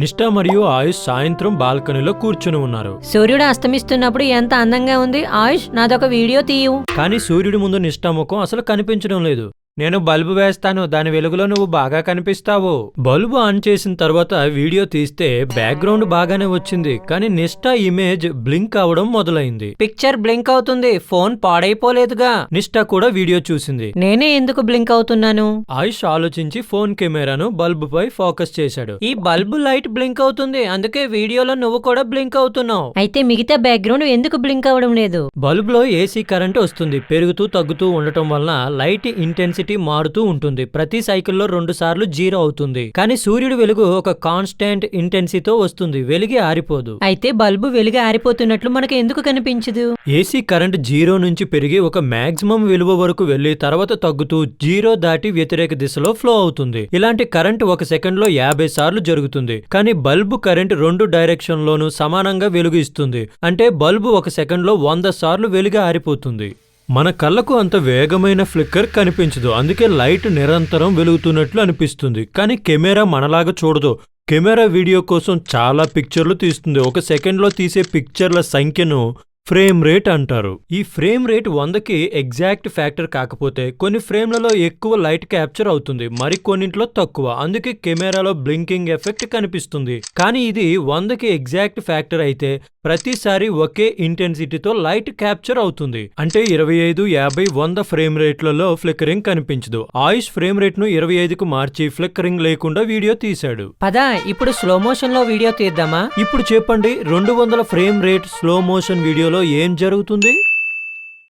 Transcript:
నిష్ఠ మరియు ఆయుష్ సాయంత్రం బాల్కనీలో కూర్చుని ఉన్నారు. సూర్యుడు అస్తమిస్తున్నప్పుడు ఎంత అందంగా ఉంది. ఆయుష్, నాదొక వీడియో తీయు. కానీ సూర్యుడి ముందు నిష్ఠ ముఖం అసలు కనిపించడం లేదు. నేను బల్బు వేస్తాను, దాని వెలుగులో నువ్వు బాగా కనిపిస్తావు. బల్బు ఆన్ చేసిన తర్వాత వీడియో తీస్తే బ్యాక్గ్రౌండ్ బాగానే వచ్చింది, కానీ నిష్ఠ ఇమేజ్ బ్లింక్ అవడం మొదలైంది. పిక్చర్ బ్లింక్ అవుతుంది, ఫోన్ పాడైపోలేదుగా. నిష్ఠ కూడా వీడియో చూసింది. నేనే ఎందుకు బ్లింక్ అవుతున్నాను? ఆయుష్ ఆలోచించి ఫోన్ కెమెరాను బల్బు పై ఫోకస్ చేశాడు. ఈ బల్బు లైట్ బ్లింక్ అవుతుంది, అందుకే వీడియోలో నువ్వు కూడా బ్లింక్ అవుతున్నావు. అయితే మిగతా బ్యాక్గ్రౌండ్ ఎందుకు బ్లింక్ అవడం లేదు? బల్బులో ఏసీ కరెంట్ వస్తుంది, పెరుగుతూ తగ్గుతూ ఉండటం వలన లైట్ ఇంటెన్సిటీ మారుతూ ఉంటుంది. ప్రతి సైకిల్లో 2 సార్లు 0 అవుతుంది. కానీ సూర్యుడి వెలుగు ఒక కాన్స్టెంట్ ఇంటెన్సిటీతో వస్తుంది, వెలిగి ఆరిపోదు. అయితే బల్బు వెలిగి ఆరిపోతున్నట్లు మనకు ఎందుకు కనిపించదు? ఏసీ కరెంట్ 0 నుంచి పెరిగి ఒక మాక్సిమం విలువ వరకు వెళ్లి తర్వాత తగ్గుతూ 0 దాటి వ్యతిరేక దిశలో ఫ్లో అవుతుంది. ఇలాంటి కరెంట్ 1 సెకండ్ లో 50 సార్లు జరుగుతుంది. కానీ బల్బు కరెంట్ 2 డైరెక్షన్ లోనూ సమానంగా వెలుగు ఇస్తుంది. అంటే బల్బు 1 సెకండ్ లో 100 సార్లు వెలిగి ఆరిపోతుంది. మన కళ్ళకు అంత వేగమైన ఫ్లిక్కర్ కనిపించదు, అందుకే లైట్ నిరంతరం వెలుగుతున్నట్లు అనిపిస్తుంది. కానీ కెమెరా మనలాగా చూడదు. కెమెరా వీడియో కోసం చాలా పిక్చర్లు తీస్తుంది. 1 సెకండ్లో తీసే పిక్చర్ల సంఖ్యను ఫ్రేమ్ రేట్ అంటారు. ఈ ఫ్రేమ్ రేట్ 100కి ఎగ్జాక్ట్ ఫ్యాక్టర్ కాకపోతే కొన్ని ఫ్రేమ్లలో ఎక్కువ లైట్ క్యాప్చర్ అవుతుంది, మరి కొన్నింట్లో తక్కువ. అందుకే కెమెరాలో బ్లింకింగ్ ఎఫెక్ట్ కనిపిస్తుంది. కానీ ఇది 100కి ఎగ్జాక్ట్ ఫ్యాక్టర్ అయితే ప్రతిసారి ఒకే ఇంటెన్సిటీతో లైట్ క్యాప్చర్ అవుతుంది. అంటే 25, 50, 100 ఫ్రేమ్ రేట్లలో ఫ్లిక్కరింగ్ కనిపించదు. ఆయుష్ ఫ్రేమ్ రేట్ ను 25కు మార్చి ఫ్లిక్కరింగ్ లేకుండా వీడియో తీశాడు. పదా, ఇప్పుడు స్లో మోషన్ లో వీడియో తీద్దామా? ఇప్పుడు చెప్పండి, 200 ఫ్రేమ్ రేట్ స్లో మోషన్ వీడియోలో ఏం జరుగుతుంది?